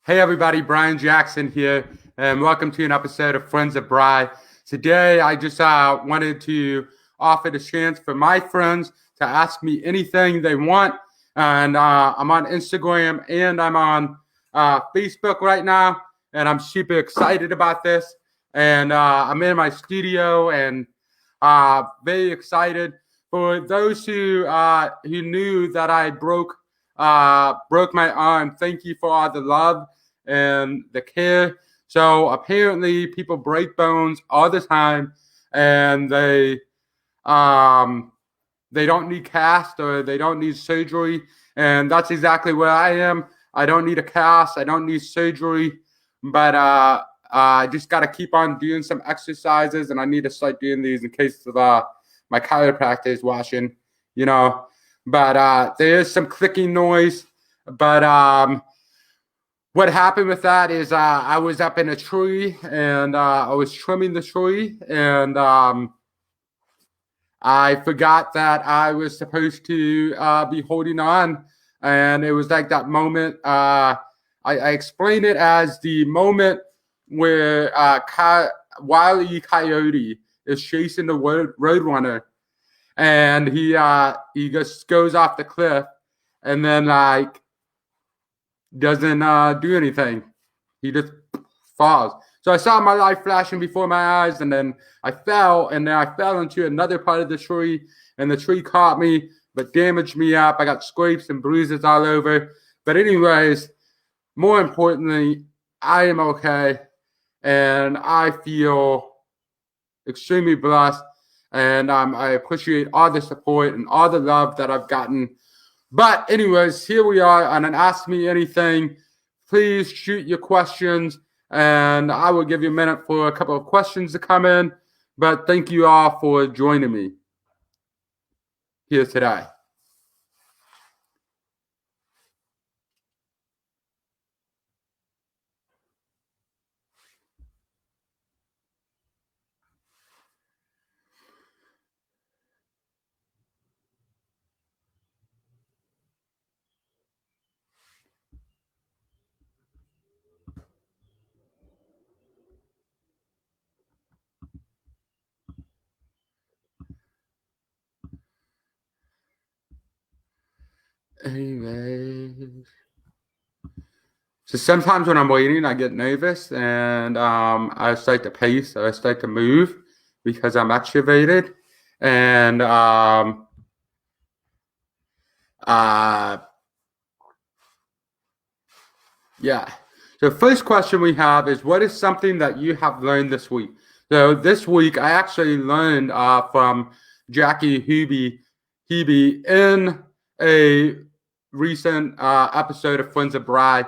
Hey everybody, Brian Jackson here, and welcome to an episode of Friends of Brry. Today, I just wanted to offer the chance for my friends to ask me anything they want, and I'm on Instagram and I'm on Facebook right now, and I'm super excited about this. And I'm in my studio and very excited. For those who knew that I broke my arm, thank you for all the love and the care. So apparently people break bones all the time, and they don't need cast or they don't need surgery. And that's exactly where I am. I don't need a cast. I don't need surgery, but I just got to keep on doing some exercises, and I need to start doing these in case of my chiropractor is watching, you know. But there is some clicking noise. But what happened with that is I was up in a tree, and I was trimming the tree, and I forgot that I was supposed to be holding on. And it was like that moment. I explained it as the moment where Wile E. Coyote is chasing the roadrunner, and he just goes off the cliff, and then doesn't do anything. He just falls. So I saw my life flashing before my eyes, and then I fell into another part of the tree, and the tree caught me, but damaged me up. I got scrapes and bruises all over. But anyways, more importantly, I am okay, and I feel extremely blessed, and I appreciate all the support and all the love that I've gotten. But anyways, here we are on an Ask Me Anything. Please shoot your questions, and I will give you a minute for a couple of questions to come in. But thank you all for joining me here today. Anyways, so sometimes when I'm waiting, I get nervous, and I start to pace, or I start to move because I'm activated. And yeah. So first question we have is, what is something that you have learned this week? So this week I actually learned from Jackie Hebe in a recent episode of Friends of Brry.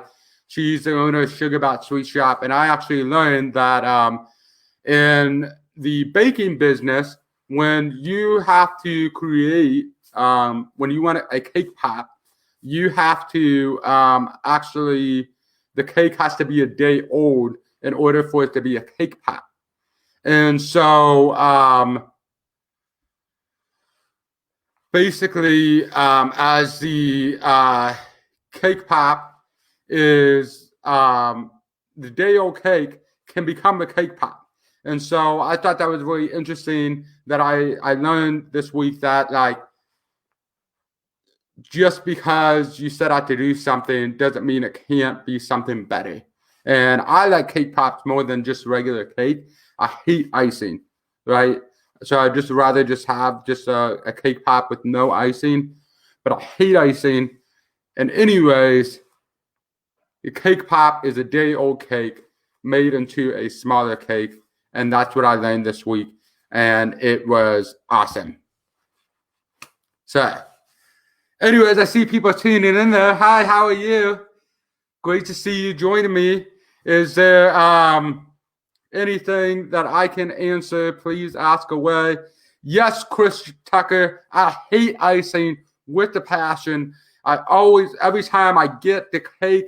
She's the owner of Sugar Bat Sweet Shop, and I actually learned that in the baking business, when you have to create, when you want a cake pop, you have to actually, the cake has to be a day old in order for it to be a cake pop. And so basically, as the cake pop is the day old cake can become a cake pop. And so I thought that was really interesting that I learned this week that, like, just because you set out to do something doesn't mean it can't be something better. And I like cake pops more than just regular cake. I hate icing, right? So I'd just rather just have just a cake pop with no icing. But I hate icing. And anyways, the cake pop is a day-old cake made into a smaller cake. And that's what I learned this week. And it was awesome. So anyways, I see people tuning in there. Hi, how are you? Great to see you joining me. Is there anything that I can answer? Please ask away. Yes, Chris Tucker, I hate icing with the passion. I always, every time I get the cake,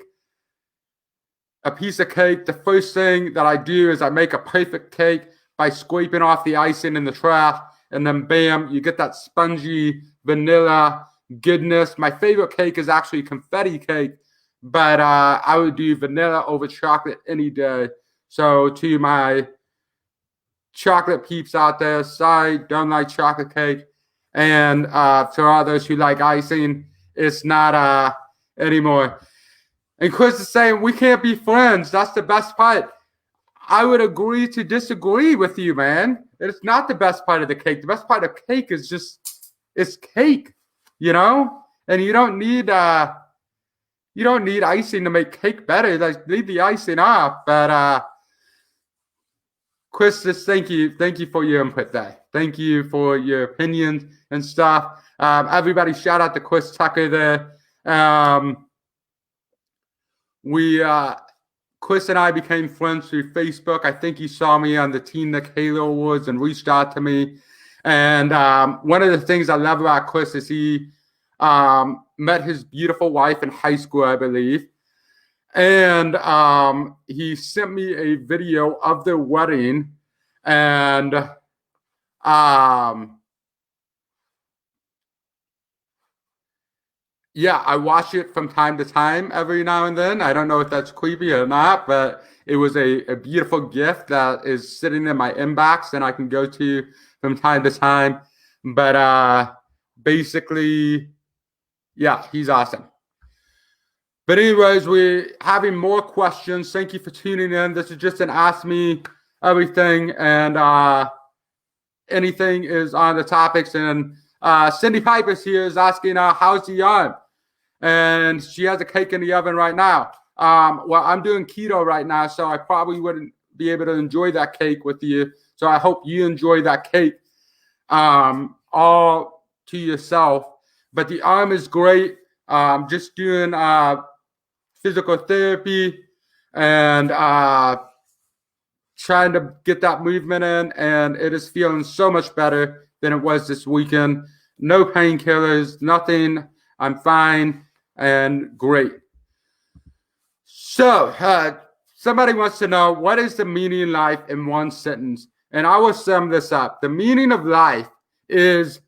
a piece of cake, the first thing that I do is I make a perfect cake by scraping off the icing in the trash, and then bam, you get that spongy vanilla goodness. My favorite cake is actually confetti cake, but I would do vanilla over chocolate any day. So to my chocolate peeps out there, sorry, don't like chocolate cake. And to all those who like icing, it's not anymore. And Chris is saying we can't be friends. That's the best part. I would agree to disagree with you, man. It's not the best part of the cake. The best part of cake is just it's cake, you know? And you don't need icing to make cake better. Like leave the icing off. But Chris, just thank you for your input there. Thank you for your opinions and stuff. Everybody, shout out to Chris Tucker there. Chris and I became friends through Facebook. I think he saw me on the Teen Nick Halo Awards and reached out to me. And one of the things I love about Chris is he met his beautiful wife in high school, I believe. And he sent me a video of their wedding. And yeah, I watch it from time to time every now and then. I don't know if that's creepy or not, but it was a beautiful gift that is sitting in my inbox and I can go to from time to time. But basically, yeah, he's awesome. But anyways, we're having more questions. Thank you for tuning in. This is just an Ask Me Everything, and anything is on the topics. And Cindy Piper's here is asking, how's the arm? And she has a cake in the oven right now. Well, I'm doing keto right now, so I probably wouldn't be able to enjoy that cake with you. So I hope you enjoy that cake all to yourself. But the arm is great. Just doing physical therapy and trying to get that movement in, and it is feeling so much better than it was this weekend. No painkillers, nothing. I'm fine and great. So somebody wants to know, what is the meaning of life in one sentence? And I will sum this up. The meaning of life is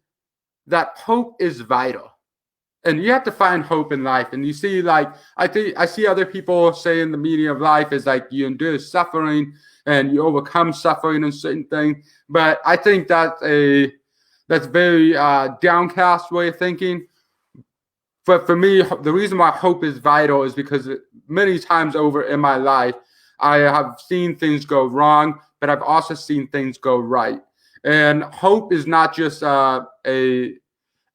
that hope is vital. And you have to find hope in life. And you see, like, I see other people saying the meaning of life is like you endure suffering and you overcome suffering and certain things. But I think that's very downcast way of thinking. But for me, the reason why hope is vital is because many times over in my life, I have seen things go wrong, but I've also seen things go right. And hope is not just a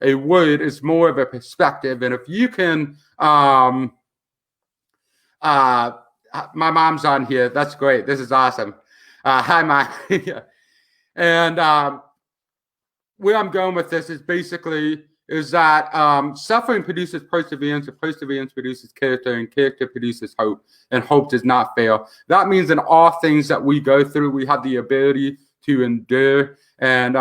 word, it's more of a perspective. And if you can, my mom's on here. That's great. This is awesome. Hi, Mom. And where I'm going with this is basically is that suffering produces perseverance, and perseverance produces character, and character produces hope, and hope does not fail. That means in all things that we go through, we have the ability to endure. And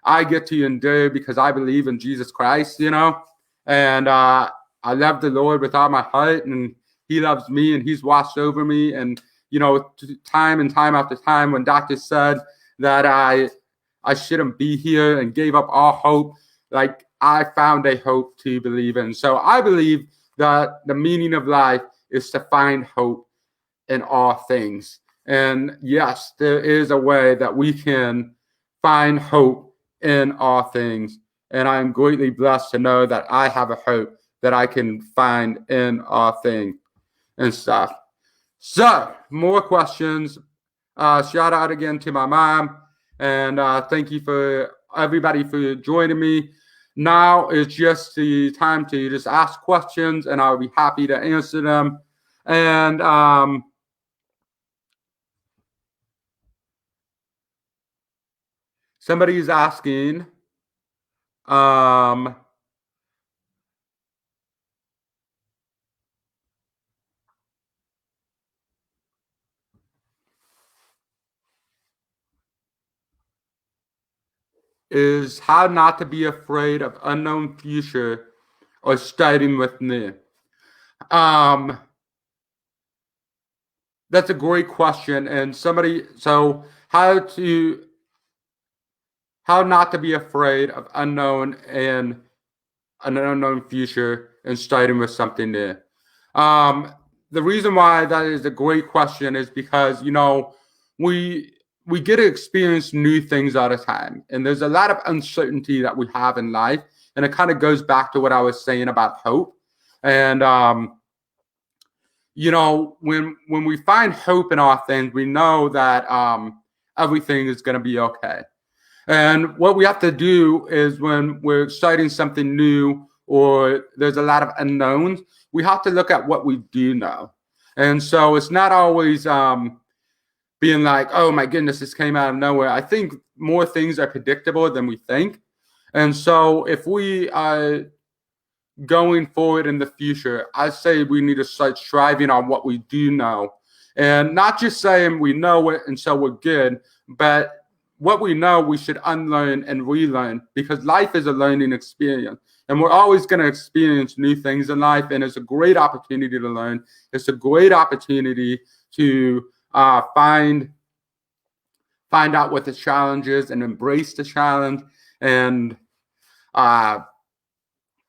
I get to endure because I believe in Jesus Christ, you know, and I love the Lord with all my heart, and he loves me, and he's watched over me. And, you know, time and time after time, when doctors said that I shouldn't be here and gave up all hope, like, I found a hope to believe in. So I believe that the meaning of life is to find hope in all things. And yes, there is a way that we can find hope in all things. And I am greatly blessed to know that I have a hope that I can find in all things and stuff. So, more questions. Shout out again to my mom. And thank you for everybody for joining me. Now is just the time to just ask questions, and I'll be happy to answer them. And somebody's asking, is how not to be afraid of unknown future or starting with new. That's a great question. And so how not to be afraid of unknown and an unknown future and starting with something new. The reason why that is a great question is because, we get to experience new things all the time. And there's a lot of uncertainty that we have in life. And it kind of goes back to what I was saying about hope. And, when we find hope in all things, we know that everything is going to be okay. And what we have to do is when we're starting something new or there's a lot of unknowns, we have to look at what we do know. And so it's not always being like, oh my goodness, this came out of nowhere. I think more things are predictable than we think. And so if we are going forward in the future, I say we need to start striving on what we do know. And not just saying we know it and so we're good, but what we know, we should unlearn and relearn, because life is a learning experience. And we're always going to experience new things in life. And it's a great opportunity to learn. It's a great opportunity to find out what the challenge is and embrace the challenge and,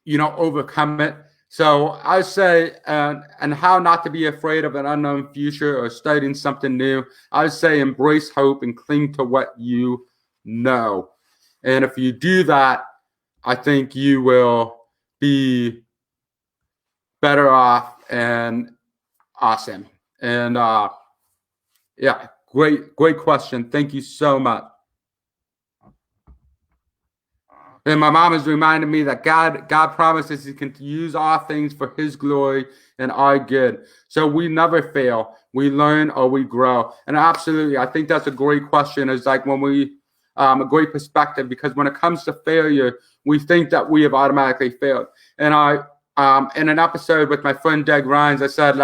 overcome it. So I say, and how not to be afraid of an unknown future or starting something new. I say embrace hope and cling to what you know. And if you do that, I think you will be better off and awesome. And yeah, great question. Thank you so much. And my mom has reminded me that God promises He can use all things for His glory and our good. So we never fail. We learn or we grow. And absolutely, I think that's a great question. It's like when we, a great perspective, because when it comes to failure, we think that we have automatically failed. And I, in an episode with my friend Doug Rhines, I said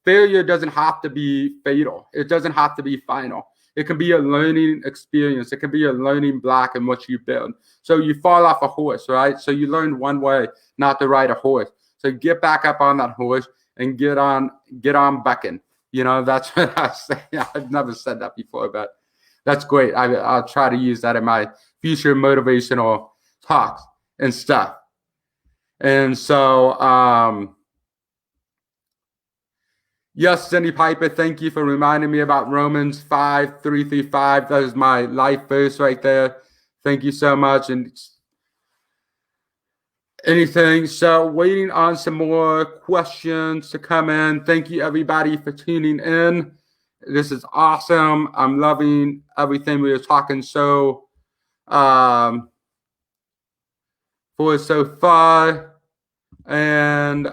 failure doesn't have to be fatal. It doesn't have to be final. It can be a learning experience. It can be a learning block in what you build. So you fall off a horse, right? So you learned one way not to ride a horse. So get back up on that horse and get on bucking. That's what I say. I've never said that before, but that's great. I'll try to use that in my future motivational talks and stuff. And so, yes, Cindy Piper, thank you for reminding me about Romans 5:3-5. That is my life verse right there. Thank you so much. And anything. So waiting on some more questions to come in. Thank you, everybody, for tuning in. This is awesome. I'm loving everything we were talking for so far. And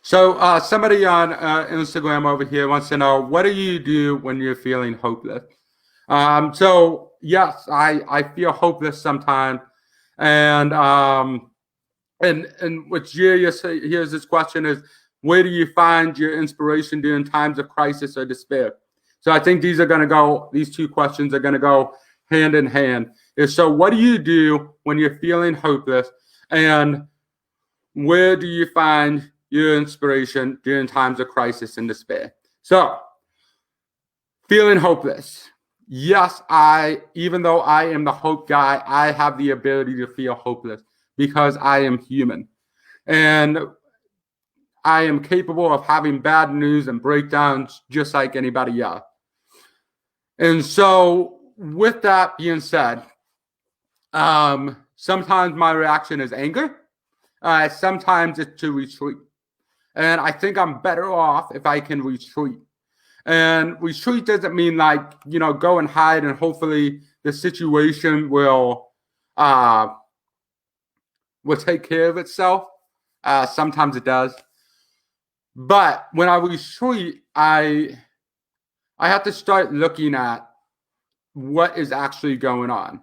so somebody on Instagram over here wants to know, what do you do when you're feeling hopeless? So yes, I feel hopeless sometimes. And what Julius here's this question is, where do you find your inspiration during times of crisis or despair? So I think these two questions are gonna go hand in hand. So what do you do when you're feeling hopeless, and where do you find your inspiration during times of crisis and despair? So, feeling hopeless. Yes, even though I am the hope guy, I have the ability to feel hopeless because I am human. And I am capable of having bad news and breakdowns just like anybody else. And so, with that being said, sometimes my reaction is anger. Sometimes it's to retreat. And I think I'm better off if I can retreat. And retreat doesn't mean go and hide and hopefully the situation will take care of itself. Sometimes it does. But when I retreat, I have to start looking at what is actually going on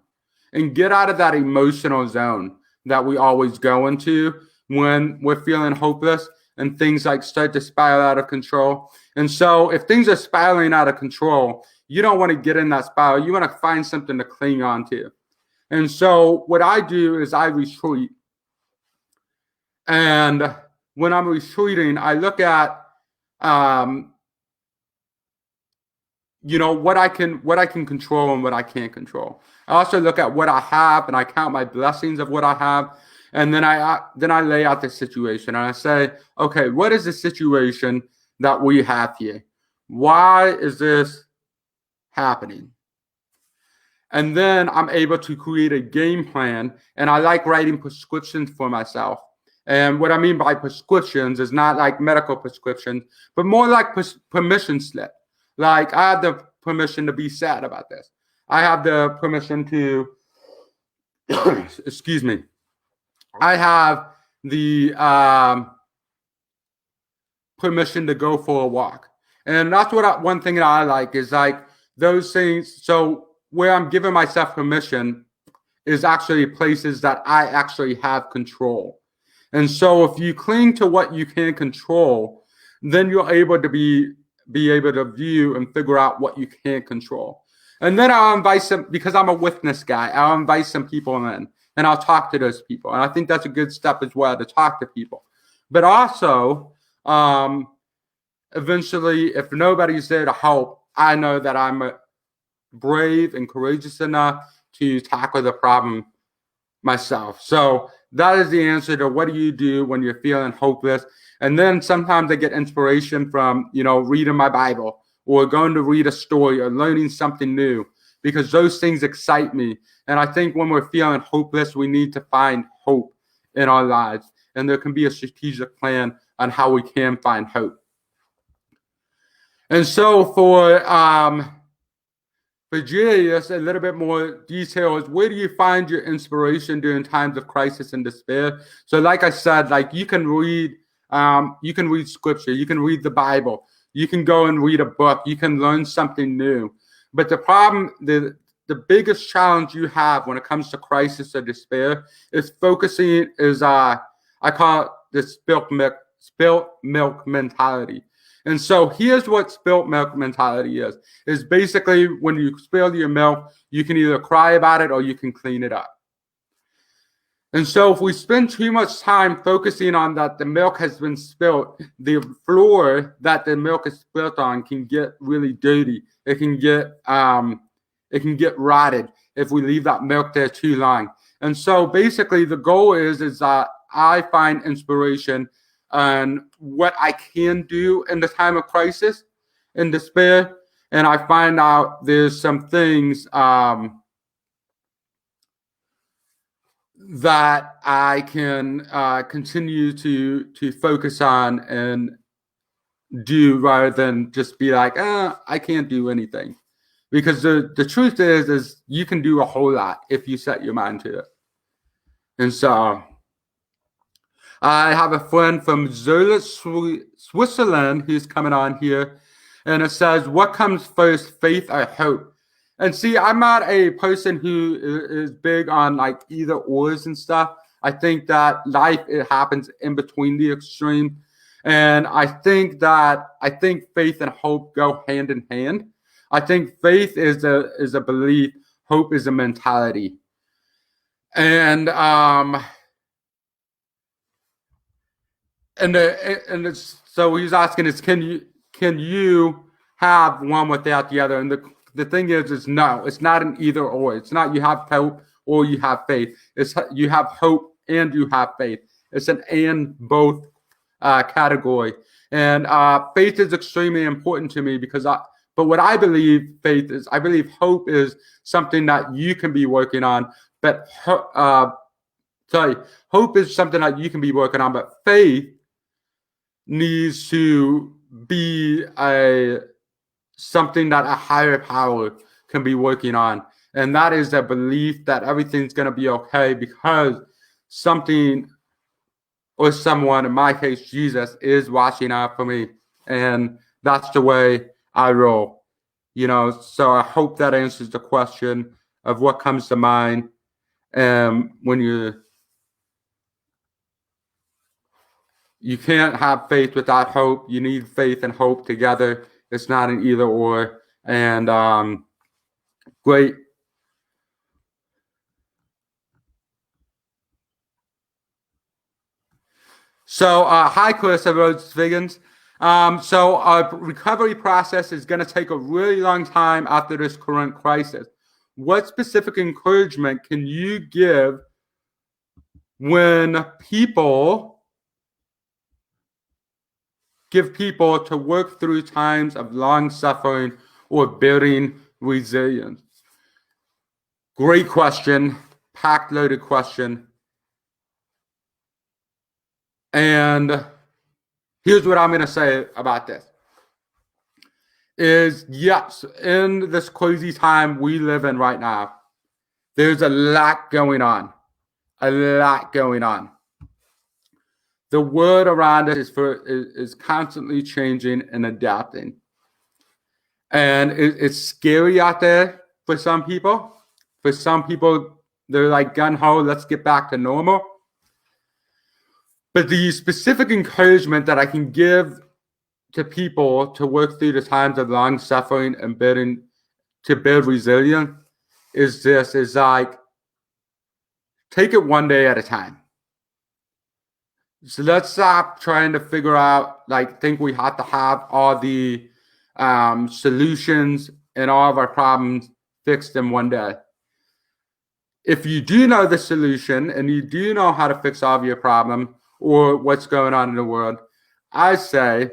and get out of that emotional zone that we always go into when we're feeling hopeless. and things like start to spiral out of control. And so if things are spiraling out of control, you don't want to get in that spiral. You want to find something to cling on to. And so what I do is I retreat. And when I'm retreating, I look at what I can control and what I can't control. I also look at what I have, and I count my blessings of what I have, and then I lay out the situation, and I say, okay, what is the situation that we have here? Why is this happening? And then I'm able to create a game plan, and I like writing prescriptions for myself. And what I mean by prescriptions is not like medical prescriptions, but more like permission slip. Like, I have the permission to be sad about this. I have the permission to, excuse me. I have the permission to go for a walk. And that's one thing that I like is like those things. So where I'm giving myself permission is actually places that I actually have control. And so if you cling to what you can control, then you're able to be able to view and figure out what you can't control. And then I'll invite some, because I'm a witness guy, I'll invite some people in and I'll talk to those people. And I think that's a good step as well, to talk to people. But also, eventually, if nobody's there to help, I know that I'm brave and courageous enough to tackle the problem myself. So that is the answer to what do you do when you're feeling hopeless. And then sometimes I get inspiration from, reading my Bible or going to read a story or learning something new, because those things excite me. And I think when we're feeling hopeless, we need to find hope in our lives. And there can be a strategic plan on how we can find hope. And so for Julius, a little bit more detail is, where do you find your inspiration during times of crisis and despair? So like I said, like you can read scripture, you can read the Bible, you can go and read a book, you can learn something new. But the problem, the biggest challenge you have when it comes to crisis or despair is focusing, I call it the spilt milk mentality. And so here's what spilt milk mentality is basically when you spill your milk, you can either cry about it or you can clean it up. And so if we spend too much time focusing on that the milk has been spilled, the floor that the milk is spilled on can get really dirty. It can get rotted if we leave that milk there too long. And so basically the goal is that I find inspiration on what I can do in the time of crisis and despair. And I find out there's some things that I can continue to focus on and do, rather than just be like, I can't do anything. Because the truth is you can do a whole lot if you set your mind to it. And so I have a friend from Zurich, Switzerland, who's coming on here, and it says, what comes first, faith or hope? And see, I'm not a person who is big on like either ors and stuff. I think that life, it happens in between the extreme. And I think faith and hope go hand in hand. I think faith is a belief, hope is a mentality. And so he's asking is, can you have one without the other? And the thing is no, it's not an either or. It's not you have hope or you have faith. It's you have hope and you have faith. It's an and both category. And faith is extremely important to me because but what I believe faith is, I believe hope is something that you can be working on. But hope is something that you can be working on, but faith needs to be something that a higher power can be working on. And that is the belief that everything's going to be okay because something or someone, in my case, Jesus, is watching out for me. And that's the way I roll. So I hope that answers the question of what comes to mind when you You can't have faith without hope. You need faith and hope together. It's not an either or. And great. So, hi, Chris, Rhodes Vegans. So, our recovery process is going to take a really long time after this current crisis. What specific encouragement can you give when people to work through times of long suffering or building resilience? Great question, packed loaded question. And here's what I'm going to say about this. Is yes, in this crazy time we live in right now, there's a lot going on. A lot going on. The world around us is constantly changing and adapting. And it's scary out there for some people. For some people, they're like gung-ho, let's get back to normal. But the specific encouragement that I can give to people to work through the times of long suffering and to build resilience is like, take it one day at a time. So let's stop trying to figure out, think we have to have all the solutions and all of our problems fixed in one day. If you do know the solution and you do know how to fix all of your problem or what's going on in the world, I say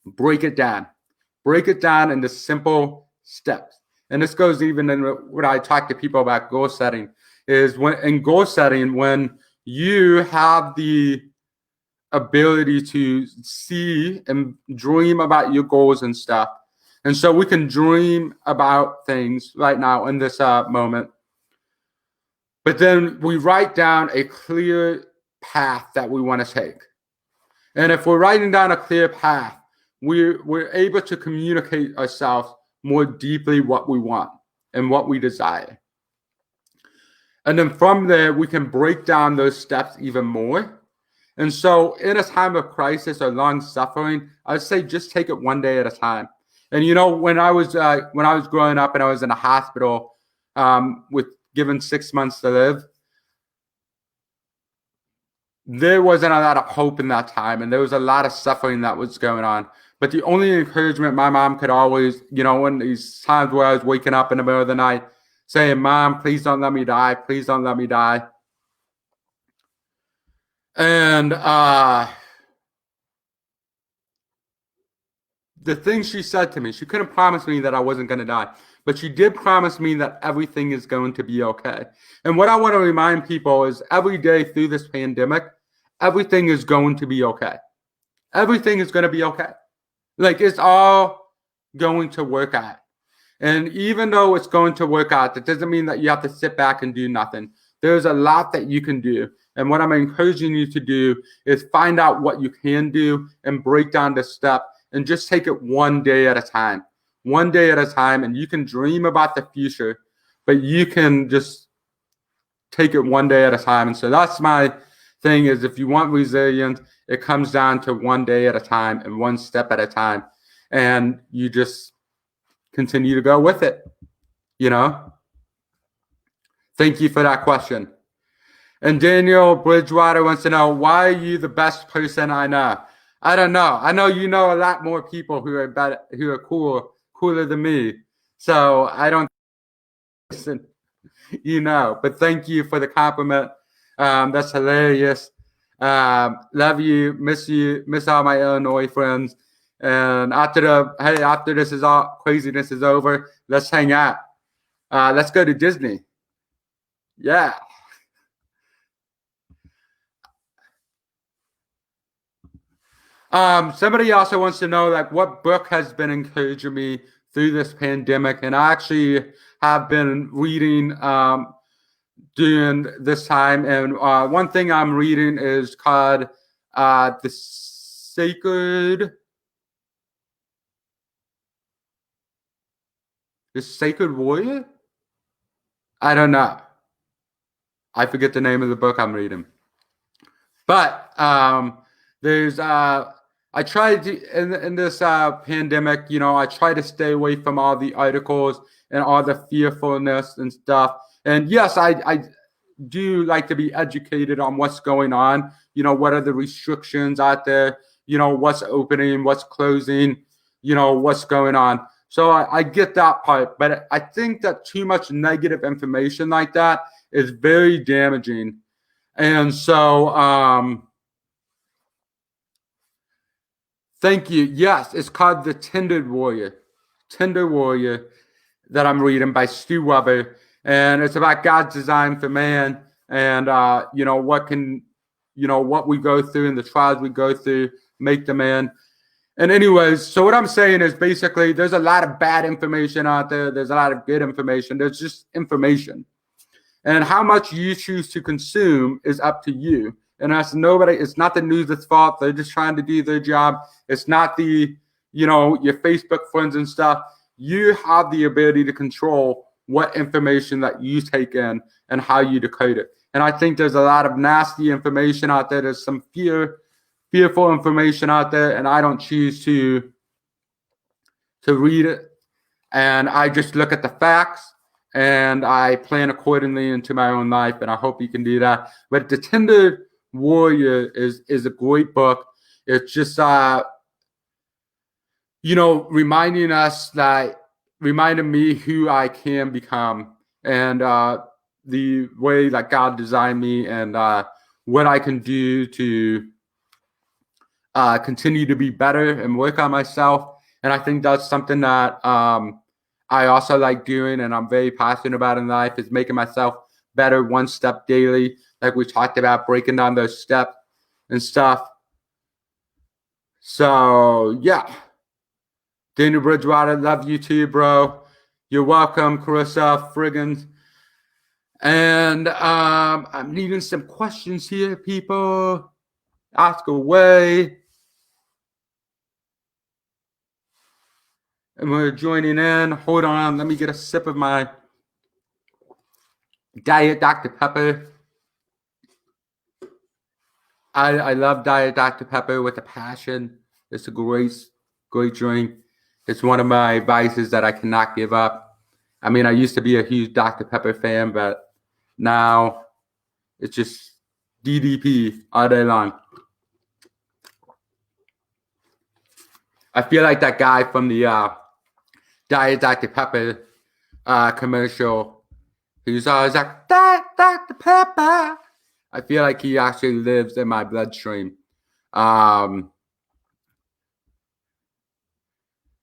break it down. Break it down into simple steps. And this goes even in what I talk to people about goal setting, is when you have the ability to see and dream about your goals and stuff. And so we can dream about things right now in this moment. But then we write down a clear path that we want to take. And if we're writing down a clear path, we're able to communicate ourselves more deeply what we want and what we desire. And then from there, we can break down those steps even more. And so in a time of crisis or long suffering, I'd say just take it one day at a time. And when I was growing up and I was in a hospital with given 6 months to live, there wasn't a lot of hope in that time, and there was a lot of suffering that was going on. But the only encouragement my mom could always, in these times where I was waking up in the middle of the night, saying, "Mom, please don't let me die. Please don't let me die." And the thing she said to me, she couldn't promise me that I wasn't going to die, but she did promise me that everything is going to be okay. And what I want to remind people is every day through this pandemic, everything is going to be okay. Everything is going to be okay. It's all going to work out. And even though it's going to work out, that doesn't mean that you have to sit back and do nothing. There's a lot that you can do. And what I'm encouraging you to do is find out what you can do and break down the step and just take it one day at a time. One day at a time. And you can dream about the future, but you can just take it one day at a time. And so that's my thing, is if you want resilience, it comes down to one day at a time and one step at a time. And you just continue to go with it. Thank you for that question. And Daniel Bridgewater wants to know, why are you the best person I know? I don't know. I know you know a lot more people who are better, who are cooler than me. So I don't listen, but thank you for the compliment. That's hilarious. Love you, miss all my Illinois friends. And after this is all craziness is over, let's hang out. Let's go to Disney. Yeah. Somebody also wants to know what book has been encouraging me through this pandemic, and I actually have been reading during this time. And one thing I'm reading is called The Sacred Warrior? I don't know. I forget the name of the book I'm reading. But there's I try to in this pandemic, you know, I try to stay away from all the articles and all the fearfulness and stuff. And yes, I do like to be educated on what's going on. You know, what are the restrictions out there? You know, what's opening, what's closing, you know, what's going on. So I get that part, but I think that too much negative information like that is very damaging. And so, thank you. Yes, it's called The Tender Warrior. Tender Warrior that I'm reading by Stu Weber. And it's about God's design for man and, you know, what we go through and the trials we go through make the man. And anyways, so what I'm saying is basically there's a lot of bad information out there. There's a lot of good information. There's just information. And how much you choose to consume is up to you. And that's it's not the news's fault. They're just trying to do their job. It's not the, you know, your Facebook friends and stuff. You have the ability to control what information that you take in and how you decode it. And I think there's a lot of nasty information out there. There's some fearful information out there, and I don't choose to read it. And I just look at the facts and I plan accordingly into my own life, and I hope you can do that. But The Tender Warrior is a great book. It's just you know, reminding me who I can become and the way that God designed me and what I can do to continue to be better and work on myself. And I think that's something that I also like doing and I'm very passionate about in life, is making myself better one step daily, like we talked about, breaking down those steps and stuff. So, yeah. Daniel Bridgewater, love you too, bro. You're welcome, Carissa Friggins. And I'm needing some questions here, people. Ask away. And we're joining in. Hold on, let me get a sip of my Diet Dr. Pepper. I love Diet Dr. Pepper with a passion. It's a great drink. It's one of my vices that I cannot give up. I mean, I used to be a huge Dr. Pepper fan, but now it's just DDP all day long. I feel like that guy from the Diet Dr. Pepper commercial, who's always like, Diet Dr. Pepper. I feel like he actually lives in my bloodstream.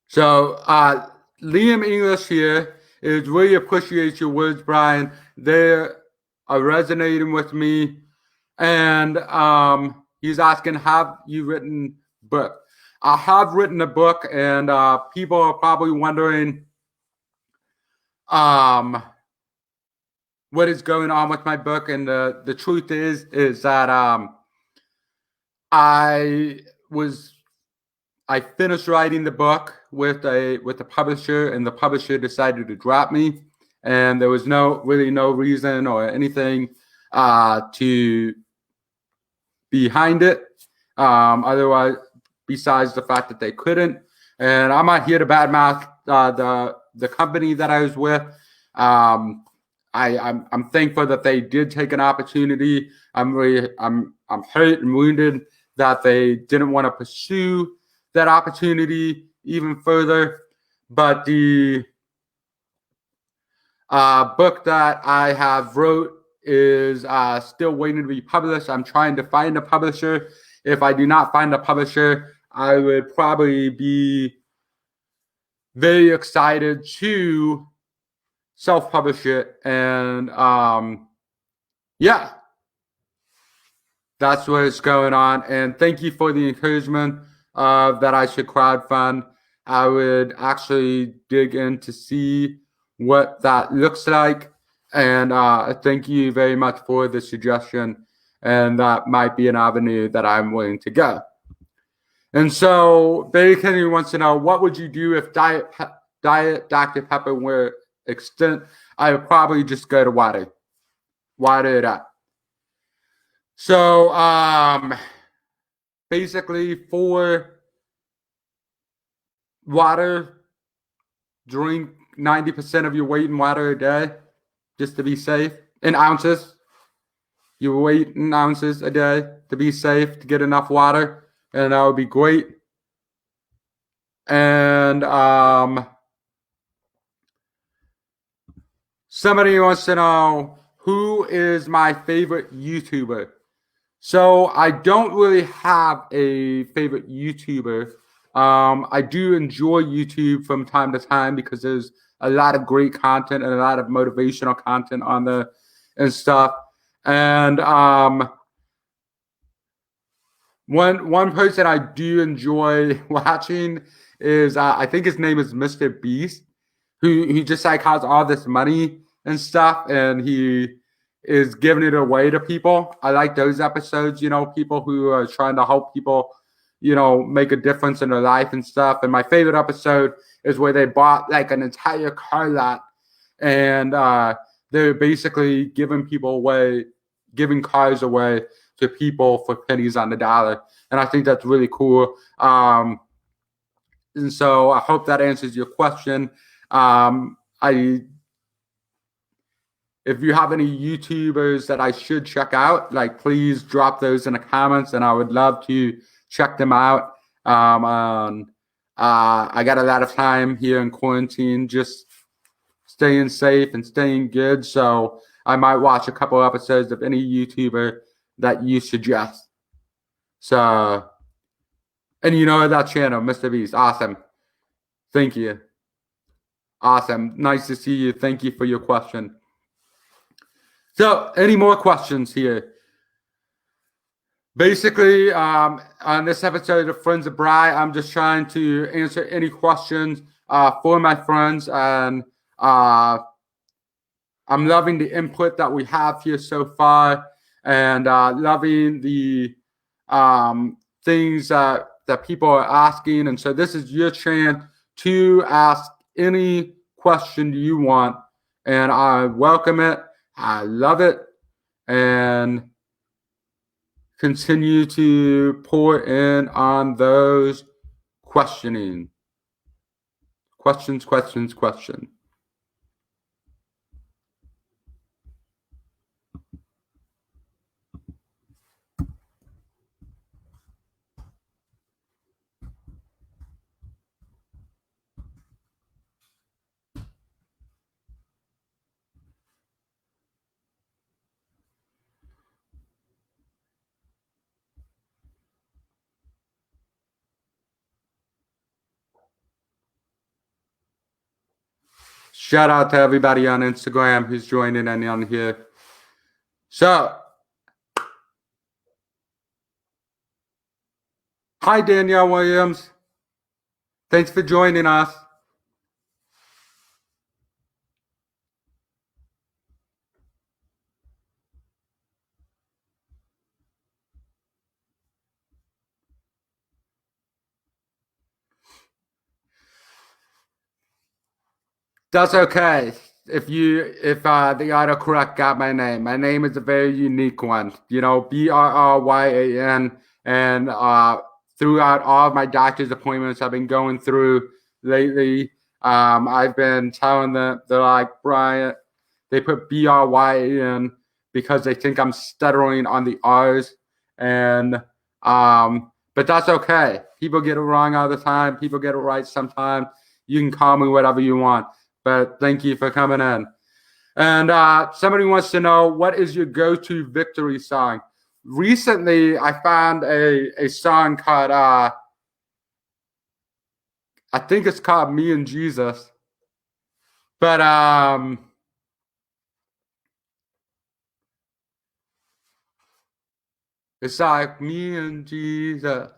So Liam English here is really appreciate your words, Brian. They are resonating with me. And he's asking, have you written a book? I have written a book, and people are probably wondering what is going on with my book. And the truth is that I finished writing the book with a publisher, and the publisher decided to drop me, and there was really no reason or anything to behind it. Otherwise, besides the fact that they couldn't, and I'm not here to badmouth the company that I was with. I'm thankful that they did take an opportunity. I'm hurt and wounded that they didn't want to pursue that opportunity even further. But the book that I have wrote is still waiting to be published. I'm trying to find a publisher. If I do not find a publisher, I would probably be very excited to self-publish it. And yeah, that's what's going on. And thank you for the encouragement that I should crowdfund. I would actually dig in to see what that looks like. And thank you very much for the suggestion. And that might be an avenue that I'm willing to go. And so Barry Kennedy wants to know, what would you do if Diet Dr. Pepper were extinct? I would probably just go to water it up. So basically for water, drink 90% of your weight in water a day, just to be safe, in ounces. Your weight in ounces a day to be safe, to get enough water, and that would be great. And somebody wants to know, who is my favorite YouTuber? So I don't really have a favorite YouTuber. I do enjoy YouTube from time to time because there's a lot of great content and a lot of motivational content on there and stuff. And one person I do enjoy watching is I think his name is Mr. Beast, who he just like has all this money and stuff, and he is giving it away to people. I like those episodes, people who are trying to help people, make a difference in their life and stuff. And my favorite episode is where they bought like an entire car lot, and they're basically giving cars away to people for pennies on the dollar. And I think that's really cool. And so I hope that answers your question. If you have any YouTubers that I should check out, please drop those in the comments, and I would love to check them out. I got a lot of time here in quarantine, just staying safe and staying good. So I might watch a couple episodes of any YouTuber that you suggest. So, and that channel, Mr. Beast, awesome. Thank you. Awesome. Nice to see you. Thank you for your question. So, any more questions here? Basically, on this episode of Friends of Brry, I'm just trying to answer any questions for my friends, and I'm loving the input that we have here so far, and loving the things that people are asking. And so this is your chance to ask any question you want, and I welcome it. I love it, and continue to pour in on those questions. Shout out to everybody on Instagram who's joining in on here. So, hi, Danielle Williams. Thanks for joining us. That's okay. If the autocorrect got my name. My name is a very unique one. Brryan. And throughout all of my doctor's appointments I've been going through lately, I've been telling them, they're like, Brian, they put Brryan because they think I'm stuttering on the R's. And but that's okay. People get it wrong all the time. People get it right sometimes. You can call me whatever you want. But thank you for coming in. And somebody wants to know, what is your go-to victory song? Recently, I found a song called, I think it's called Me and Jesus. But it's like, me and Jesus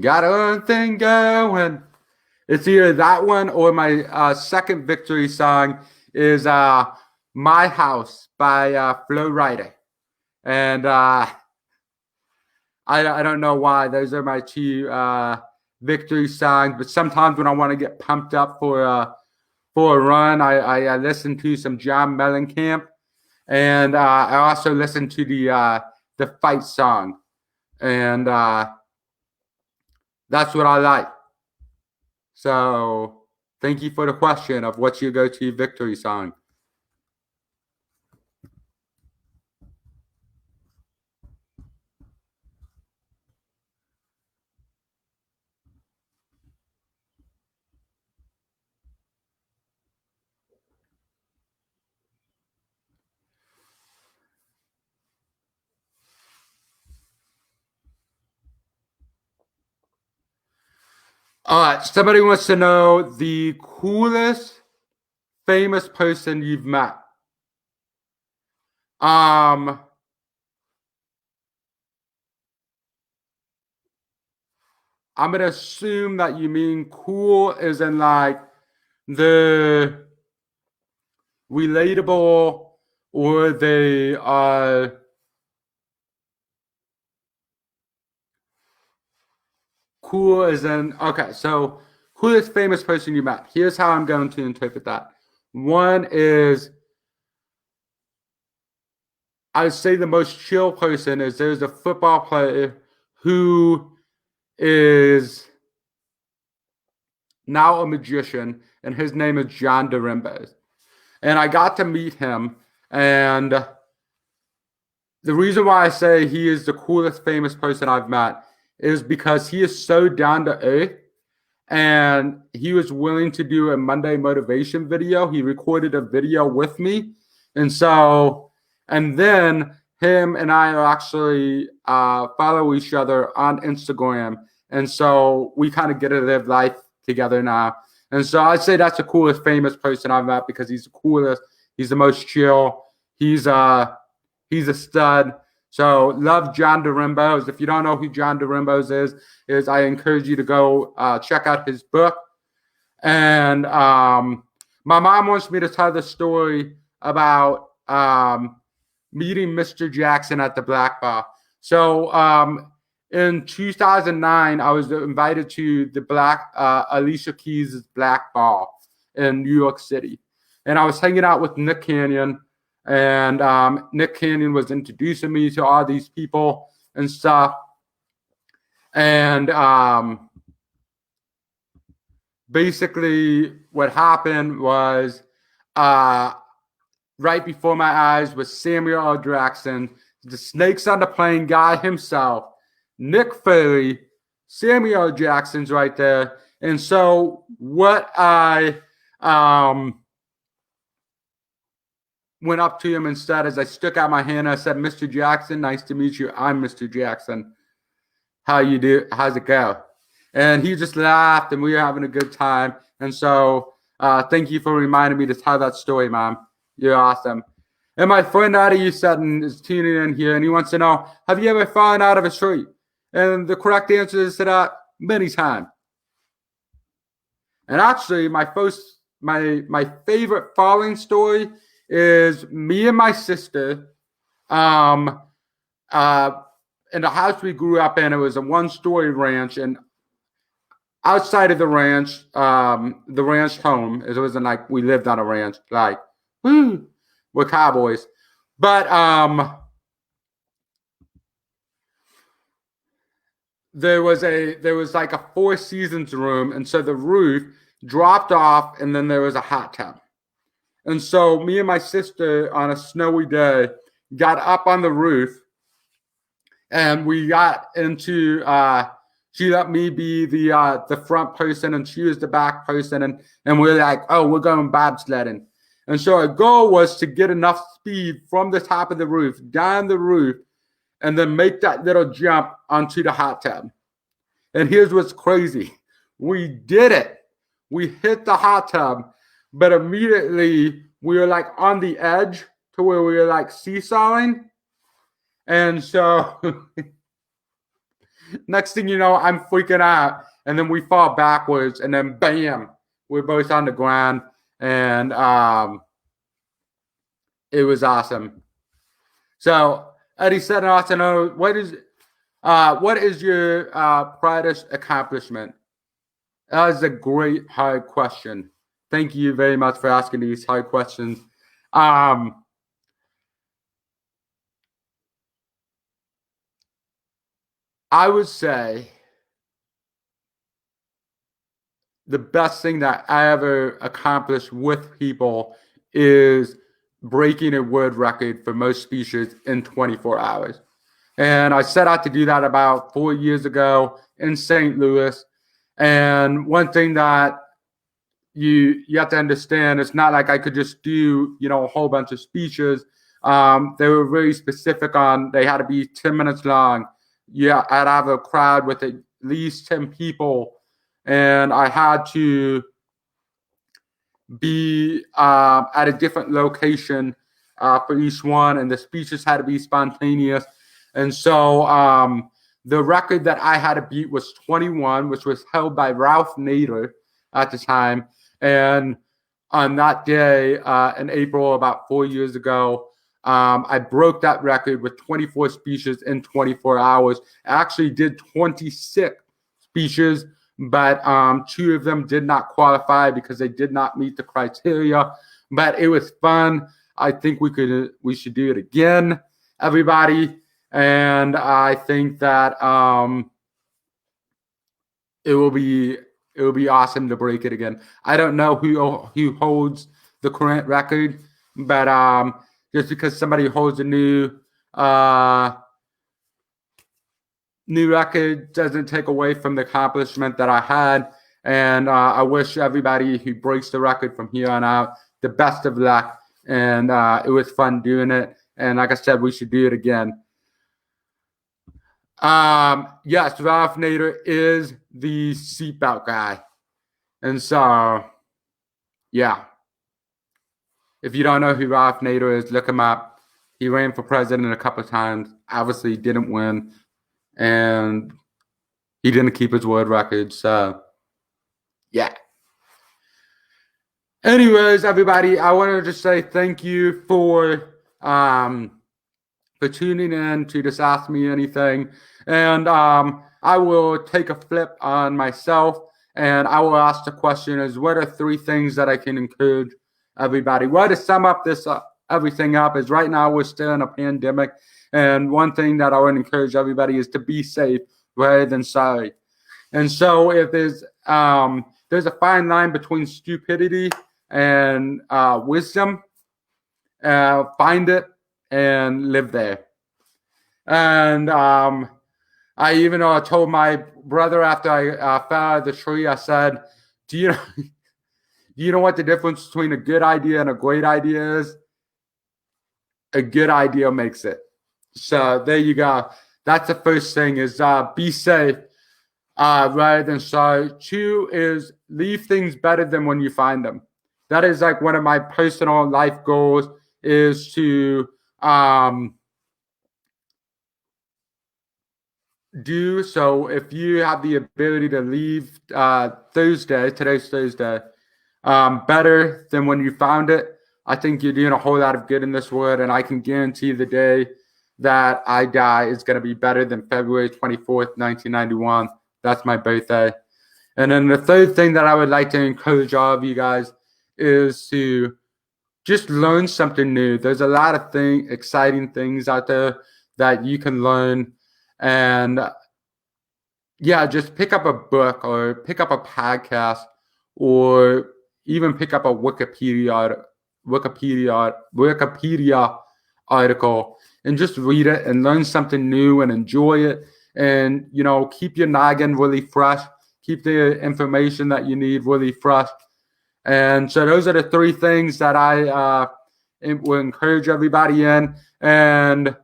got one thing going. It's either that one or my second victory song is My House by Flo Rida. And I don't know why. Those are my two victory songs. But sometimes when I want to get pumped up for a run, I listen to some John Mellencamp. And I also listen to the fight song. And That's what I like. So thank you for the question of what's your go-to victory song. All right, somebody wants to know the coolest famous person you've met. I'm gonna assume that you mean cool is in like the relatable or the cool is in okay, so coolest famous person you met. Here's how I'm going to interpret that. One is I would say the most chill person is there's a football player who is now a magician, and his name is John Dorimbo. And I got to meet him, and the reason why I say he is the coolest famous person I've met is because he is so down to earth, and he was willing to do a Monday motivation video. He recorded a video with me, and then him and I are actually follow each other on Instagram, and so we kind of get to live life together now. And so I'd say that's the coolest famous person I've met because he's the coolest. He's the most chill. He's a stud. So love John Dorimbo. If you don't know who John Dorimbo is I encourage you to go check out his book. And my mom wants me to tell the story about meeting Mr. Jackson at the Black Bar. So in 2009, I was invited to the Alicia Keys' Black Bar in New York City. And I was hanging out with Nick Cannon. And Nick Cannon was introducing me to all these people and stuff. And basically what happened was right before my eyes was Samuel L. Jackson, the Snakes on the Plane guy himself, Nick Fury, Samuel L. Jackson's right there. And so what I went up to him instead as I stuck out my hand. I said, Mr. Jackson, nice to meet you. I'm Mr. Jackson. How you do? How's it go? And he just laughed, and we were having a good time. And so thank you for reminding me to tell that story, Mom. You're awesome. And my friend Eddie Sutton is tuning in here, and he wants to know, have you ever fallen out of a tree? And the correct answer is to that, many times. And actually, my favorite falling story is me and my sister in the house we grew up in. It was a one-story ranch, and outside of the ranch home, it wasn't like we lived on a ranch, like, woo, we're cowboys. But there was like a Four Seasons room, and so the roof dropped off, and then there was a hot tub. And so me and my sister on a snowy day got up on the roof, and we got into she let me be the front person, and she was the back person, and we're like, oh, we're going bobsledding. And so our goal was to get enough speed from the top of the roof down the roof and then make that little jump onto the hot tub. And here's what's crazy. We did it. We hit the hot tub, but immediately we were like on the edge to where we were like seesawing. And so next thing you know, I'm freaking out. And then we fall backwards, and then bam, we're both on the ground. And it was awesome. So Eddie said, I want to know, what is your brightest accomplishment? That is a great hard question. Thank you very much for asking these hard questions. I would say the best thing that I ever accomplished with people is breaking a word record for most speeches in 24 hours. And I set out to do that about 4 years ago in St. Louis. And one thing that you have to understand, it's not like I could just do, a whole bunch of speeches. They were very specific on, they had to be 10 minutes long. Yeah, I'd have a crowd with at least 10 people, and I had to be at a different location for each one, and the speeches had to be spontaneous. And so the record that I had to beat was 21, which was held by Ralph Nader at the time. And on that day in April, about 4 years ago, I broke that record with 24 speeches in 24 hours. I actually did 26 speeches, but 2 of them did not qualify because they did not meet the criteria. But it was fun. I think we should do it again, everybody. And I think that it will be awesome to break it again. I don't know who holds the current record, but just because somebody holds a new record doesn't take away from the accomplishment that I had. And I wish everybody who breaks the record from here on out the best of luck. And it was fun doing it. And like I said, we should do it again. Yes, Ralph Nader is the seatbelt guy. And so, yeah. If you don't know who Ralph Nader is, look him up. He ran for president a couple of times. Obviously didn't win. And he didn't keep his word record. So, yeah. Anyways, everybody, I wanted to say thank you for tuning in to just Ask Me Anything. And I will take a flip on myself, and I will ask the question is, what are 3 things that I can encourage everybody? Well, to sum up this everything up is right now we're still in a pandemic, and one thing that I would encourage everybody is to be safe rather than sorry. And so if there's a fine line between stupidity and wisdom, find it and live there. And I even told my brother after I fell out of the tree, I said, do you know what the difference between a good idea and a great idea is? A good idea makes it. So there you go. That's the first thing is be safe rather than sorry. 2 is leave things better than when you find them. That is like one of my personal life goals is to do so. If you have the ability to leave today's Thursday, better than when you found it, I think you're doing a whole lot of good in this world, and I can guarantee the day that I die is going to be better than February 24th, 1991. That's my birthday. And then the third thing that I would like to encourage all of you guys is to just learn something new. There's a lot of exciting things out there that you can learn. And yeah, just pick up a book or pick up a podcast or even pick up a Wikipedia article and just read it and learn something new and enjoy it. And, keep your noggin really fresh. Keep the information that you need really fresh. And so those are the 3 things that I will encourage everybody in. And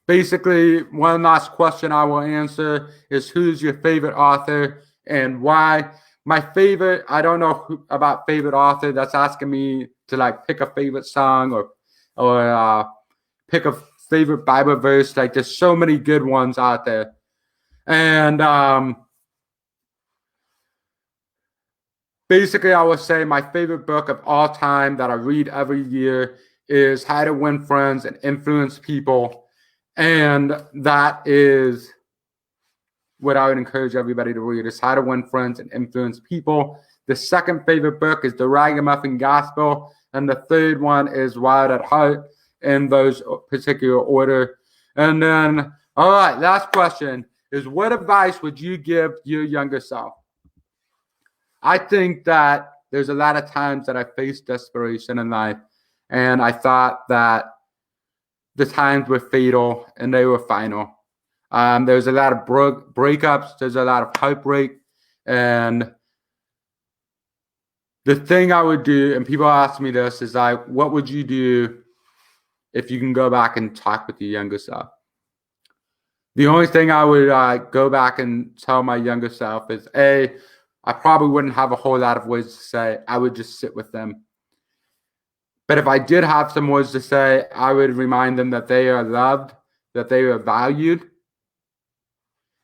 basically, one last question I will answer is, who's your favorite author and why? My favorite, I don't know about favorite author. That's asking me to pick a favorite song or pick a favorite Bible verse. There's so many good ones out there. And basically, I would say my favorite book of all time that I read every year is How to Win Friends and Influence People. And that is what I would encourage everybody to read, is How to Win Friends and Influence People. The second favorite book is The Ragamuffin Gospel. And the third one is Wild at Heart, in those particular order. And then, all right, last question is, what advice would you give your younger self? I think that there's a lot of times that I faced desperation in life, and I thought that the times were fatal and they were final. There's a lot of breakups. There's a lot of heartbreak. And the thing I would do, and people ask me this, is like, what would you do if you can go back and talk with your younger self? The only thing I would go back and tell my younger self is, A, I probably wouldn't have a whole lot of words to say. I would just sit with them. But if I did have some words to say, I would remind them that they are loved, that they are valued,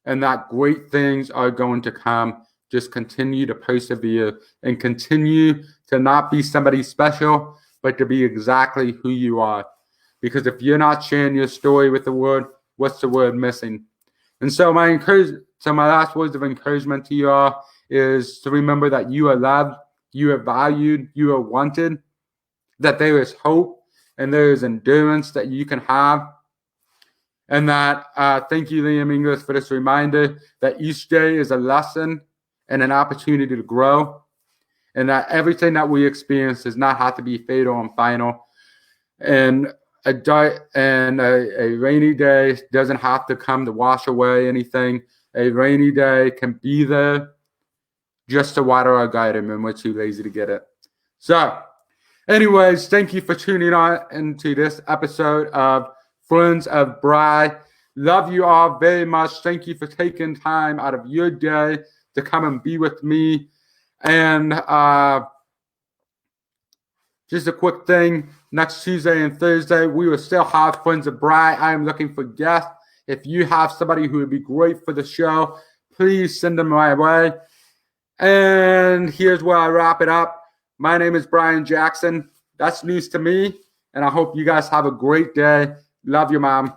and that great things are going to come. Just continue to persevere and continue to not be somebody special, but to be exactly who you are. Because if you're not sharing your story with the world, what's the word missing? And so my last words of encouragement to you all is to remember that you are loved, you are valued, you are wanted, that there is hope and there is endurance that you can have. And that, thank you, Liam Inglis, for this reminder that each day is a lesson and an opportunity to grow. And that everything that we experience does not have to be fatal and final. And a rainy day doesn't have to come to wash away anything. A rainy day can be there just to water our garden when we're too lazy to get it. So, anyways, thank you for tuning on into this episode of Friends of Brry. Love you all very much. Thank you for taking time out of your day to come and be with me. And just a quick thing, next Tuesday and Thursday, we will still have Friends of Brry. I am looking for guests. If you have somebody who would be great for the show, please send them my way. And here's where I wrap it up. My name is Brian Jackson. That's news to me. And I hope you guys have a great day. Love you, Mom.